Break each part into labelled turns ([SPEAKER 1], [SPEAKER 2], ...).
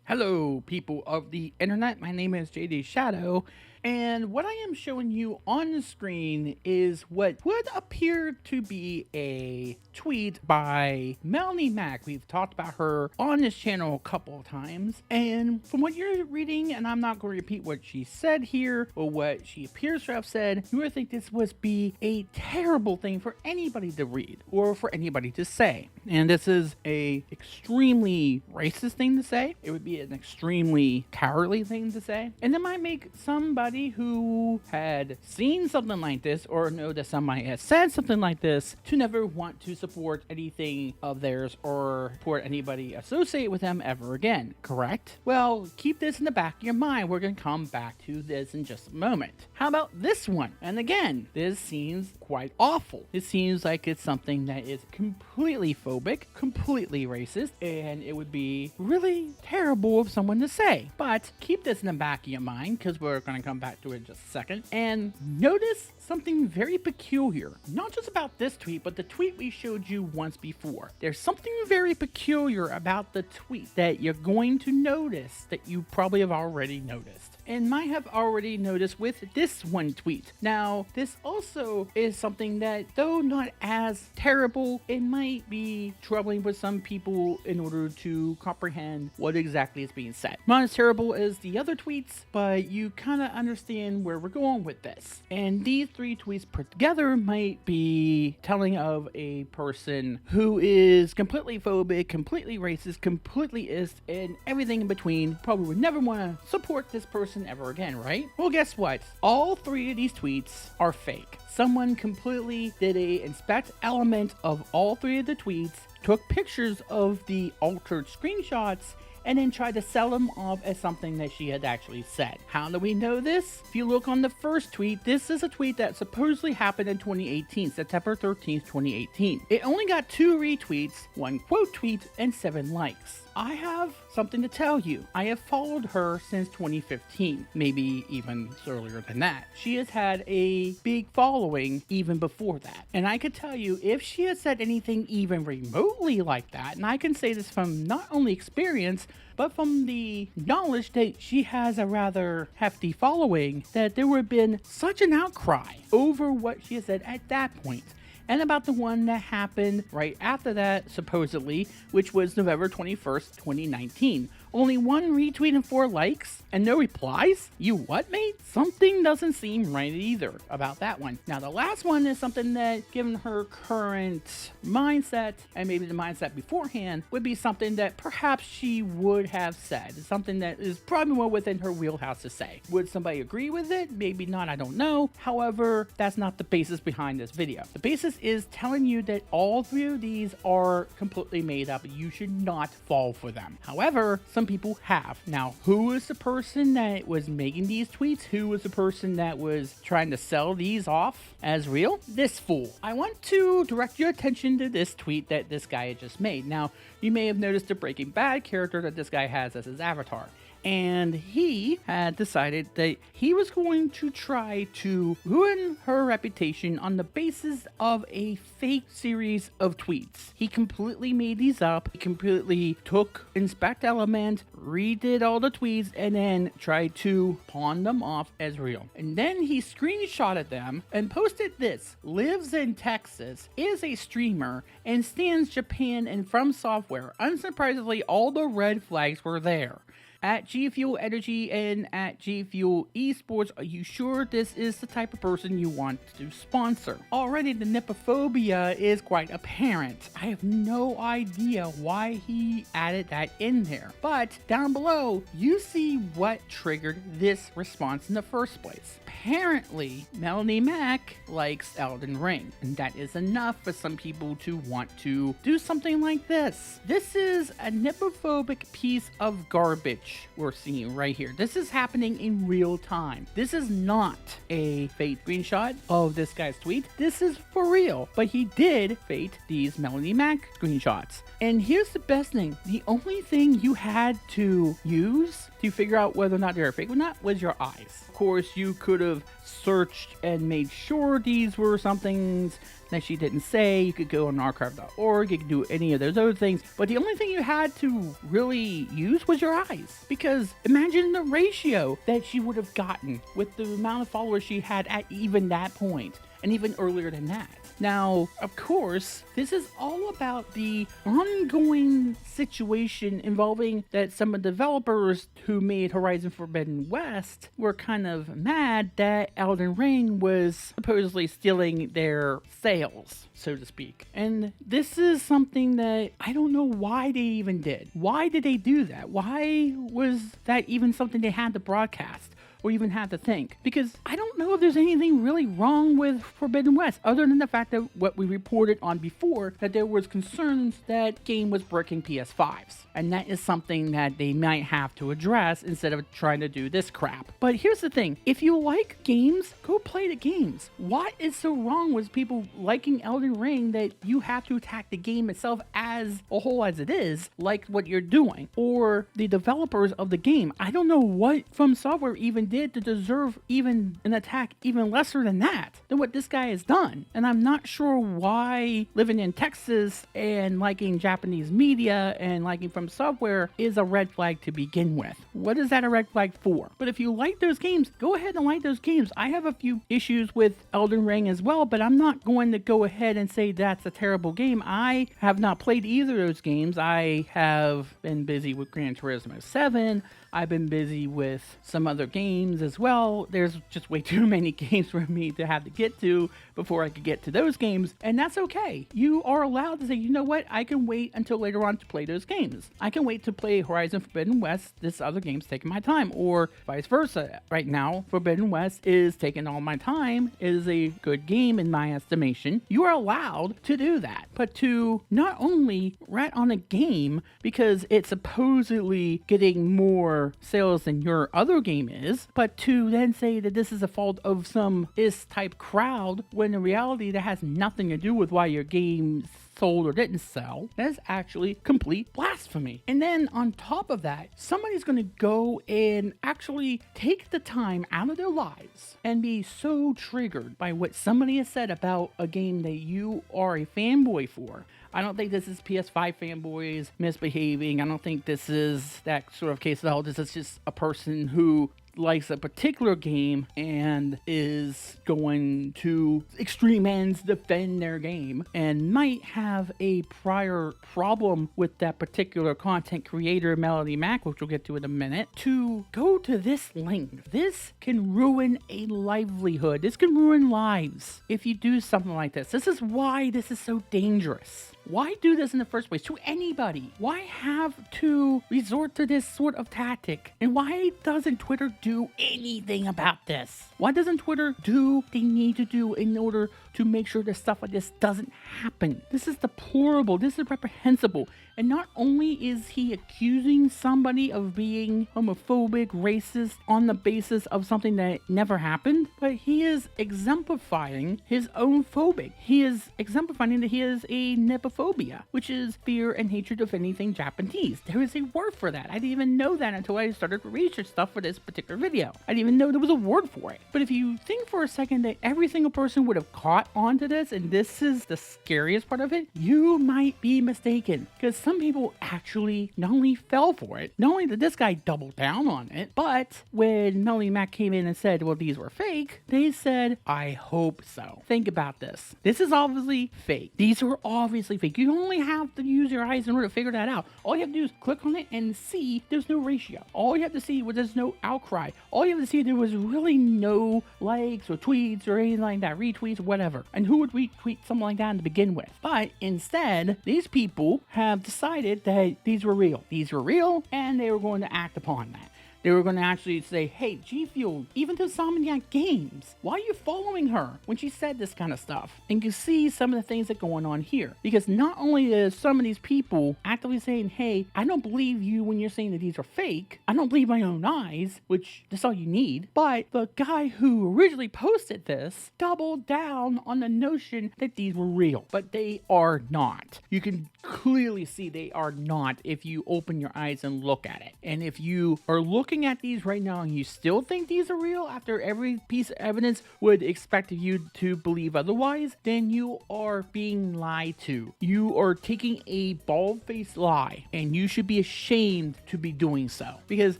[SPEAKER 1] Hello, people of the internet. My name is JD Shadow, and what I am showing you on the screen is what would appear to be a tweet by Melonie Mac. We've talked about her on this channel a couple of times, and from what you're reading, and I'm not going to repeat what she said here or what she appears to have said, you would think this would be a terrible thing for anybody to read or for anybody to say. And this is a extremely racist thing to say. It would be an extremely cowardly thing to say. And it might make somebody who had seen something like this or know that somebody has said something like this to never want to support anything of theirs or support anybody associated with them ever again, correct? Well, keep this in the back of your mind. We're going to come back to this in just a moment. How about this one? And again, this seems quite awful. It seems like it's something that is completely phobic, completely racist, and it would be really terrible of someone to say. But keep this in the back of your mind because we're going to come back to it in just a second. And notice something very peculiar, not just about this tweet, but the tweet we showed you once before. There's something very peculiar about the tweet that you're going to notice that you probably have already noticed and might have already noticed with this one tweet. Now, this also is something that, though not as terrible, it might be troubling for some people in order to comprehend what exactly is being said. Not as terrible as the other tweets, but you kind of understand where we're going with this. And these three tweets put together might be telling of a person who is completely phobic, completely racist, completely ist, and everything in between. Probably would never want to support this person ever again, right? Well, guess what? All three of these tweets are fake. Someone completely did a inspect element of all three of the tweets, took pictures of the altered screenshots, and then tried to sell them off as something that she had actually said. How do we know this? If you look on the first tweet, this is a tweet that supposedly happened in 2018, September 13th, 2018. It only got 2 retweets, 1 quote tweet, and 7 likes. I have something to tell you. I have followed her since 2015, maybe even earlier than that. She has had a big following even before that. And I could tell you, if she had said anything even remotely like that, and I can say this from not only experience, but from the knowledge that she has a rather hefty following, that there would have been such an outcry over what she has said at that point. And about the one that happened right after that, supposedly, which was November 21st, 2019. Only 1 retweet and 4 likes, and no replies? You what, mate? Something doesn't seem right either about that one. Now, the last one is something that, given her current mindset, and maybe the mindset beforehand, would be something that perhaps she would have said. Something that is probably more within her wheelhouse to say. Would somebody agree with it? Maybe not, I don't know. However, that's not the basis behind this video. The basis is telling you that all 3 of these are completely made up. You should not fall for them. However, some people have. Now, who is the person that was making these tweets? Who was the person that was trying to sell these off as real? This fool. I want to direct your attention to this tweet that this guy had just made. Now, you may have noticed the Breaking Bad character that this guy has as his avatar. And he had decided that he was going to try to ruin her reputation on the basis of a fake series of tweets. He completely made these up. He completely took inspect element, redid all the tweets, and then tried to pawn them off as real. And then he screenshotted them and posted this: lives in Texas, is a streamer, and stands Japan and From Software. Unsurprisingly, all the red flags were there. At G Fuel Energy and at G Fuel Esports, are you sure this is the type of person you want to sponsor? Already the Nipponophobia is quite apparent. I have no idea why he added that in there. But down below, you see what triggered this response in the first place. Apparently, Melonie Mac likes Elden Ring, and that is enough for some people to want to do something like this. This is a Nippophobic piece of garbage we're seeing right here. This is happening in real time. This is not a fake screenshot of this guy's tweet. This is for real. But he did fake these Melonie Mac screenshots. And here's the best thing. The only thing you had to use to figure out whether or not they're fake or not was your eyes. Of course, you could have searched and made sure these were something that she didn't say. You could go on archive.org, you could do any of those other things, but the only thing you had to really use was your eyes. Because imagine the ratio that she would have gotten with the amount of followers she had at even that point, and even earlier than that. Now, of course, this is all about the ongoing situation involving that some of the developers who made Horizon Forbidden West were kind of mad that Elden Ring was supposedly stealing their sales, so to speak. And this is something that I don't know why they even did. Why did they do that? Why was that even something they had to broadcast? Or even had to think, because I don't know if there's anything really wrong with Forbidden West, other than the fact that what we reported on before, that there was concerns that game was breaking PS5s, and that is something that they might have to address instead of trying to do this crap. But here's the thing, if you like games, go play the games. What is so wrong with people liking Elden Ring that you have to attack the game itself as a whole as it is, like what you're doing, or the developers of the game? I don't know what From Software even did to deserve even an attack even lesser than what this guy has done. And I'm not sure why living in Texas and liking Japanese media and liking From Software is a red flag to begin with. What is that a red flag for? But if you like those games, go ahead and like those games. I have a few issues with Elden Ring as well, but I'm not going to go ahead and say that's a terrible game. I have not played either of those games. I have been busy with Gran Turismo 7. I've been busy with some other games as well. There's just way too many games for me to have to get to before I could get to those games, and that's okay. You are allowed to say, you know what, I can wait until later on to play those games. I can wait to play Horizon Forbidden West. This other game's taking my time, or vice versa. Right now, Forbidden West is taking all my time. It is a good game in my estimation. You are allowed to do that, but to not only rat on a game because it's supposedly getting more sales than your other game is, but to then say that this is a fault of some type crowd, when in reality that has nothing to do with why your game sold or didn't sell. That is actually complete blasphemy. And then on top of that, somebody's going to go and actually take the time out of their lives and be so triggered by what somebody has said about a game that you are a fanboy for. I don't think this is PS5 fanboys misbehaving. I don't think this is that sort of case at all. This is just a person who likes a particular game and is going to extreme ends defend their game and might have a prior problem with that particular content creator, Melonie Mac, which we'll get to in a minute, to go to this length. This can ruin a livelihood. This can ruin lives if you do something like this. This is why this is so dangerous. Why do this in the first place to anybody? Why have to resort to this sort of tactic? And why doesn't Twitter do anything about this? Why doesn't Twitter do what they need to do in order to make sure that stuff like this doesn't happen? This is deplorable. This is reprehensible. And not only is he accusing somebody of being homophobic, racist on the basis of something that never happened, but he is exemplifying his own phobic. He is exemplifying that he is a Nipponophobia, which is fear and hatred of anything Japanese. There is a word for that. I didn't even know that until I started to research stuff for this particular video. I didn't even know there was a word for it. But if you think for a second that every single person would have caught on to this, and this is the scariest part of it, you might be mistaken. Because some people actually not only fell for it, not only did this guy double down on it, but when Melonie Mac came in and said, well, these were fake, they said, I hope so. Think about this. This is obviously fake. These are obviously fake. You only have to use your eyes in order to figure that out. All you have to do is click on it and see there's no ratio. All you have to see was there's no outcry. All you have to see there was really no likes or tweets or anything like that, retweets or whatever. And who would retweet something like that to begin with? But instead, these people have decided that these were real. These were real, and they were going to act upon that. They were going to actually say, hey, G Fuel, even to Insomniac Games, why are you following her when she said this kind of stuff? And you see some of the things that are going on here. Because not only is some of these people actively saying, hey, I don't believe you when you're saying that these are fake. I don't believe my own eyes, which that's all you need. But the guy who originally posted this doubled down on the notion that these were real. But they are not. You can clearly see they are not if you open your eyes and look at it. And if you are looking at these right now and you still think these are real after every piece of evidence would expect you to believe otherwise, then you are being lied to. You are taking a bald-faced lie, and you should be ashamed to be doing so. Because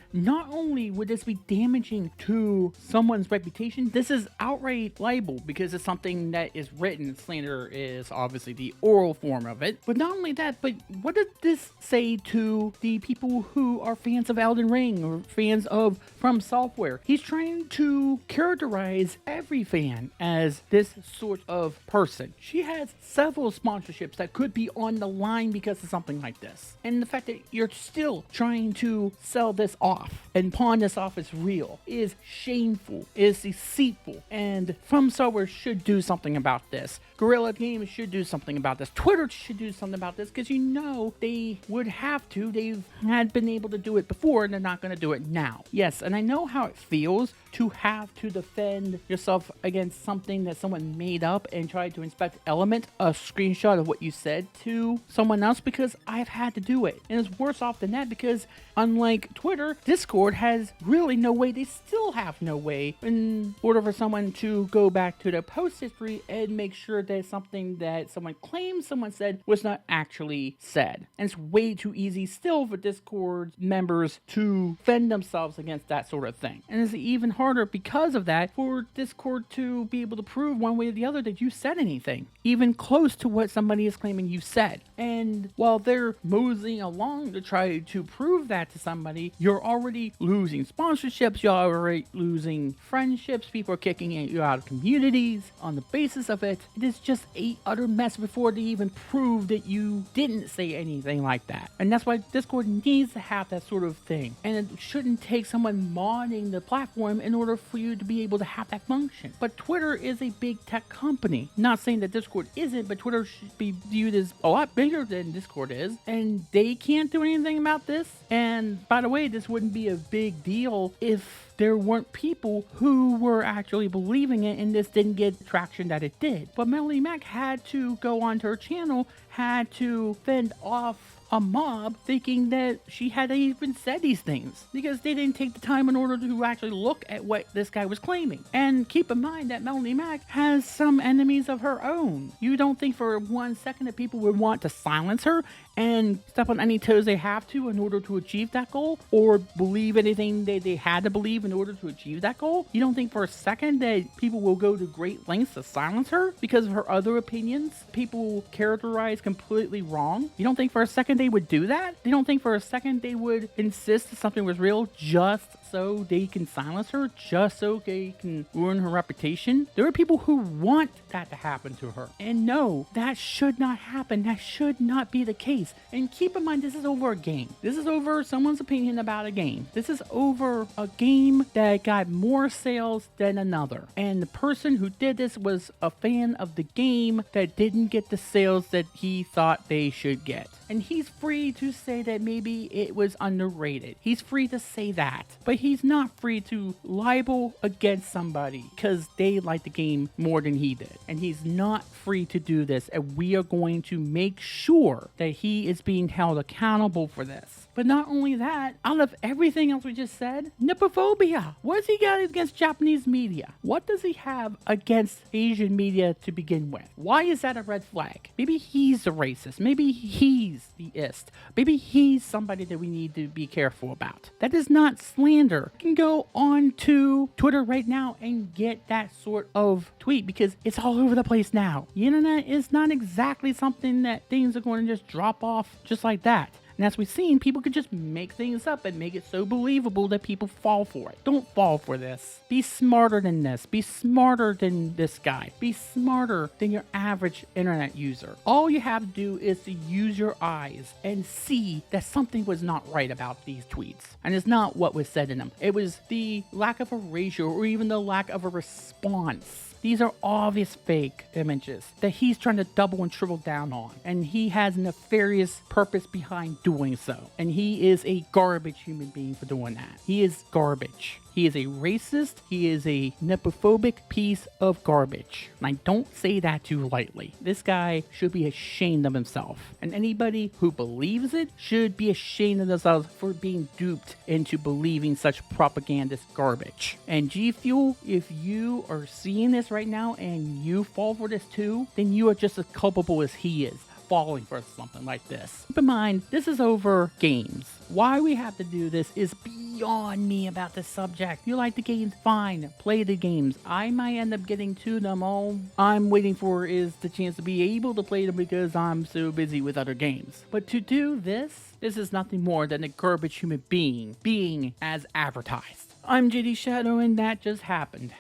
[SPEAKER 1] not only would this be damaging to someone's reputation, this is outright libel because it's something that is written. Slander is obviously the oral form of it. But not only that, but what does this say to the people who are fans of Elden Ring or fans of From Software? He's trying to characterize every fan as this sort of person. She has several sponsorships that could be on the line because of something like this. And the fact that you're still trying to sell this off and pawn this off as real is shameful, is deceitful, and From Software should do something about this. Guerrilla Games should do something about this. Twitter should do something about this because you know they would have to. They've had been able to do it before and they're not going to do it now. Yes, and I know how it feels to have to defend yourself against something that someone made up and try to inspect element a screenshot of what you said to someone else, because I've had to do it. And it's worse off than that because unlike Twitter, Discord has really no way. They still have no way in order for someone to go back to their post history and make sure that something that someone claims someone said was not actually said. And it's way too easy still for Discord members to defend themselves against that sort of thing. And it's even harder because of that for Discord to be able to prove one way or the other that you said anything, even close to what somebody is claiming you said. And while they're moseying along to try to prove that to somebody, you're already losing sponsorships, you're already losing friendships, people are kicking you out of communities on the basis of it. It is just a utter mess before they even prove that you didn't say anything like that. And that's why Discord needs to have that sort of thing. And it shouldn't take someone modding the platform in order for you to be able to have that function. But Twitter is a big tech company. Not saying that Discord isn't, but Twitter should be viewed as a lot bigger than Discord is. And they can't do anything about this. And by the way, this wouldn't be a big deal if there weren't people who were actually believing it and this didn't get the traction that it did. But Melonie Mac had to go onto her channel, had to fend off a mob thinking that she had even said these things because they didn't take the time in order to actually look at what this guy was claiming. And keep in mind that Melonie Mac has some enemies of her own. You don't think for 1 second that people would want to silence her and step on any toes they have to in order to achieve that goal, or believe anything that they had to believe in order to achieve that goal? You don't think for a second that people will go to great lengths to silence her because of her other opinions people characterize completely wrong? You don't think for a second they would do that? You don't think for a second they would insist that something was real just so they can silence her, just so they can ruin her reputation? There are people who want that to happen to her. And no, that should not happen. That should not be the case. And keep in mind, this is over a game. This is over someone's opinion about a game. This is over a game that got more sales than another. And the person who did this was a fan of the game that didn't get the sales that he thought they should get. And he's free to say that maybe it was underrated. He's free to say that. But he's not free to libel against somebody because they like the game more than he did. And he's not free to do this. And we are going to make sure that he is being held accountable for this. But not only that, out of everything else we just said, Nipponophobia. What has he got against Japanese media? What does he have against Asian media to begin with? Why is that a red flag? Maybe he's a racist. Maybe he's the ist. Maybe he's somebody that we need to be careful about. That is not slander. You can go on to Twitter right now and get that sort of tweet because it's all over the place now. The internet is not exactly something that things are going to just drop off just like that. And as we've seen, people could just make things up and make it so believable that people fall for it. Don't fall for this. Be smarter than this. Be smarter than this guy. Be smarter than your average internet user. All you have to do is to use your eyes and see that something was not right about these tweets. And it's not what was said in them. It was the lack of a ratio or even the lack of a response. These are obvious fake images that he's trying to double and triple down on. And he has a nefarious purpose behind doing so. And he is a garbage human being for doing that. He is garbage. He is a racist. He is a Nipponophobia piece of garbage. And I don't say that too lightly. This guy should be ashamed of himself. And anybody who believes it should be ashamed of themselves for being duped into believing such propagandist garbage. And G Fuel, if you are seeing this right now and you fall for this too, then you are just as culpable as he is, falling for something like this. Keep in mind, this is over games. Why we have to do this is beyond me about this subject. You like the games? Fine. Play the games. I might end up getting to them. All I'm waiting for is the chance to be able to play them because I'm so busy with other games. But to do this is nothing more than a garbage human being as advertised. I'm JD Shadow and that just happened.